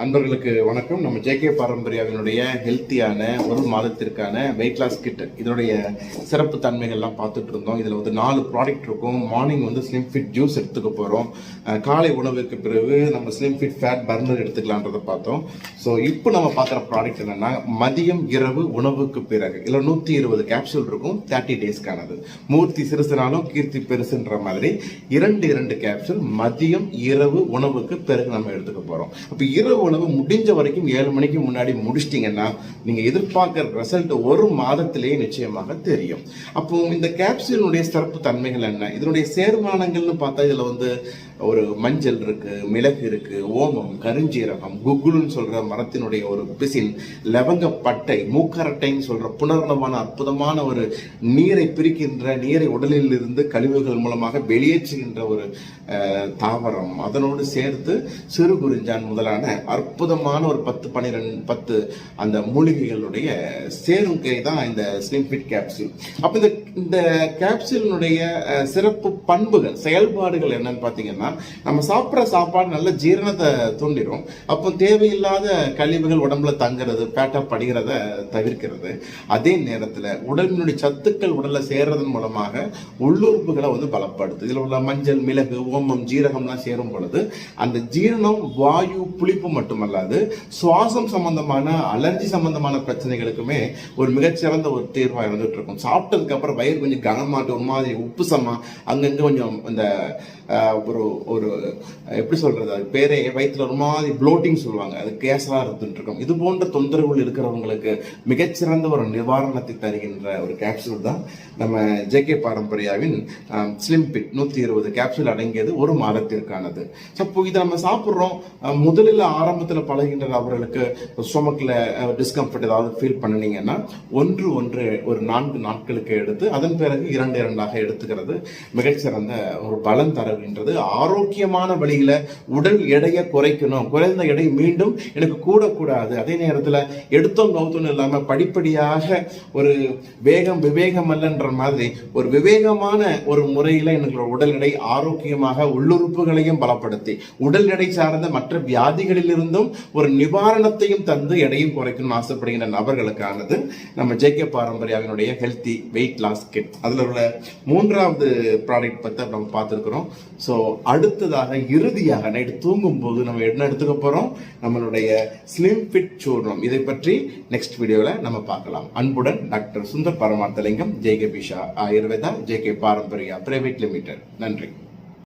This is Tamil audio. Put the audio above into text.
அன்பர்களுக்கு வணக்கம். நம்ம ஜேகே பாரம்பரியாவினுடைய ஹெல்த்தியான ஒரு மாதத்திற்கான வெயிட் லாஸ் கிட் இதனுடைய சிறப்பு தன்மைகள்லாம் பார்த்துட்டு இருந்தோம். இதில் வந்து 4 ப்ராடக்ட் இருக்கும். மார்னிங் வந்து ஸ்லிம் ஃபிட் ஜூஸ் எடுத்துக்க போகிறோம். காலை உணவுக்கு பிறகு நம்ம ஸ்லிம் ஃபிட் ஃபேட் பர்னர் எடுத்துக்கலான்றதை பார்த்தோம். ஸோ இப்போ நம்ம பார்க்குற ப்ராடக்ட் என்னன்னா மதியம் இரவு உணவுக்கு பிறகு இல்லை 120 கேப்சூல் இருக்கும். 30 டேஸ்க்கானது. மூர்த்தி சிறுசுனாலும் கீர்த்தி பெருசுன்ற மாதிரி 2 கேப்சூல் மதியம் இரவு உணவுக்கு பிறகு நம்ம எடுத்துக்க போகிறோம். அப்போ இரவு உணவு முடிஞ்ச வரைக்கும் 7 மணிக்கு முன்னாடி முடிச்சிட்டீங்கன்னா நீங்க எதிர்பார்க்கிற ரிசல்ட் ஒரு மாதத்திலேயே நிச்சயமாக தெரியும். அப்போ இந்த கேப்சூலுடைய சிறப்பு தன்மைகள் என்ன, இதனுடைய சேர்மானங்கள்னு பார்த்தா இதுல வந்து ஒரு மஞ்சள் இருக்கு, மிளகு இருக்கு, ஓமம், கருஞ்சீரகம், குகுலுன்னு சொல்ற மரத்தினுடைய ஒரு பிசின், லவங்க பட்டை, மூக்கரட்டைன்னு சொல்ற புனர்ணமான அற்புதமான ஒரு நீரை பிரிக்கின்ற, நீரை உடலில் இருந்து கழிவுகள் மூலமாக வெளியேற்றுகின்ற ஒரு தாவரம், அதனோடு சேர்த்து சிறு குறிஞ்சான் முதலான அற்புதமான ஒரு 10 அந்த மூலிகைகளுடைய சேருங்கை தான் இந்த ஸ்லிம் ஃபிட் கேப்சூல். அப்ப இந்த கேப்சூலினுடைய சிறப்பு பண்புகள், செயல்பாடுகள் என்னன்னு பாத்தீங்கன்னா, நம்ம சாப்பிட்ற சாப்பாடு நல்ல ஜீரணத்தை தூண்டிடும். அப்போ தேவையில்லாத கழிவுகள் உடம்புல தங்குறது, பேட்டா படிகிறத தவிர்க்கிறது. அதே நேரத்தில் உடலினுடைய சத்துக்கள் உடல்ல சேர்றதன் மூலமாக உள்ளுறுப்புகளை வந்து பலப்படுத்து. இதில் உள்ள மஞ்சள், மிளகு, ஓமம், ஜீரகம்லாம் சேரும் பொழுது அந்த ஜீரணம், வாயு, புளிப்பு மட்டுமல்லாது சுவாசம் சம்பந்தமான, அலர்ஜி சம்பந்தமான பிரச்சனைகளுக்குமே ஒரு மிகச்சிறந்த ஒரு தீர்வாக இருந்துட்டு இருக்கும். சாப்பிட்டதுக்கு அப்புறம் வயிறு கொஞ்சம் கனமாட்டு, ஒரு மாதிரி உப்பு சமா, அங்கங்க கொஞ்சம் இந்த ஒரு எப்படி சொல்றது, அது பேரே வயிற்றுல ஒரு மாதிரி ப்ளோட்டிங் சொல்லுவாங்க, அது கேஸா இருந்துட்டு இருக்கும். இது போன்ற தொந்தரவுகள் இருக்கிறவங்களுக்கு மிகச்சிறந்த ஒரு நிவாரணத்தை தருகின்ற ஒரு கேப்சூல் தான் நம்ம ஜேகே பாரம்பரியாவின் ஸ்லிம் ஃபிட் 120 கேப்சூல் அடங்கியது ஒரு மாதத்திற்கானது. அப்போ இதை நம்ம சாப்பிட்றோம். முதலில் ஆரம்பத்தில் பழகின்ற அவர்களுக்கு ஸ்டொமக்ல டிஸ்கம்ஃபர்ட் ஏதாவது ஃபீல் பண்ணினீங்கன்னா ஒரு 4 நாட்களுக்கு எடுத்து அதன் பிறகு 2 எடுத்துக்கிறது மிகச்சிறந்த ஒரு பலன் தருகின்றது. ஆரோக்கியமான வழியில உடல் எடையை குறைக்கணும், குறைந்த எடை மீண்டும் எனக்கு கூடக்கூடாது, அதே நேரத்தில் எடுத்தோம் கவுத்தோம் இல்லாம படிப்படியாக ஒரு விவேகம் அல்லன்ற மாதிரி ஒரு விவேகமான ஒரு முறையில எனக்கு உடல் எடை ஆரோக்கியமாக உள்ளுறுப்புகளையும் பலப்படுத்தி உடல் எடை சார்ந்த மற்ற வியாதிகளில் இருந்தும் ஒரு நிவாரணத்தையும் தந்து எடையும் குறைக்கணும்னு ஆசைப்படுகின்ற நபர்களுக்கானது நம்ம ஜேகே பாரம்பரியாவினுடைய ஹெல்த்தி வெயிட் லாஸ் கிட். அதுல உள்ள 3வது ப்ராடக்ட் பத்தி நம்ம பார்த்துருக்கிறோம். ஸோ அடுத்ததாக இறுதியாக நைட்டு தூங்கும் போது நம்ம என்ன எடுத்துக்க போறோம், நம்மளுடைய ஸ்லிம் ஃபிட் சூர்ணம். இதை பற்றி நெக்ஸ்ட் வீடியோவில் நம்ம பார்க்கலாம். அன்புடன் doctor Sundar Paramarthalingam, JK Bisha Ayurveda, JK Paramparya private limited. நன்றி.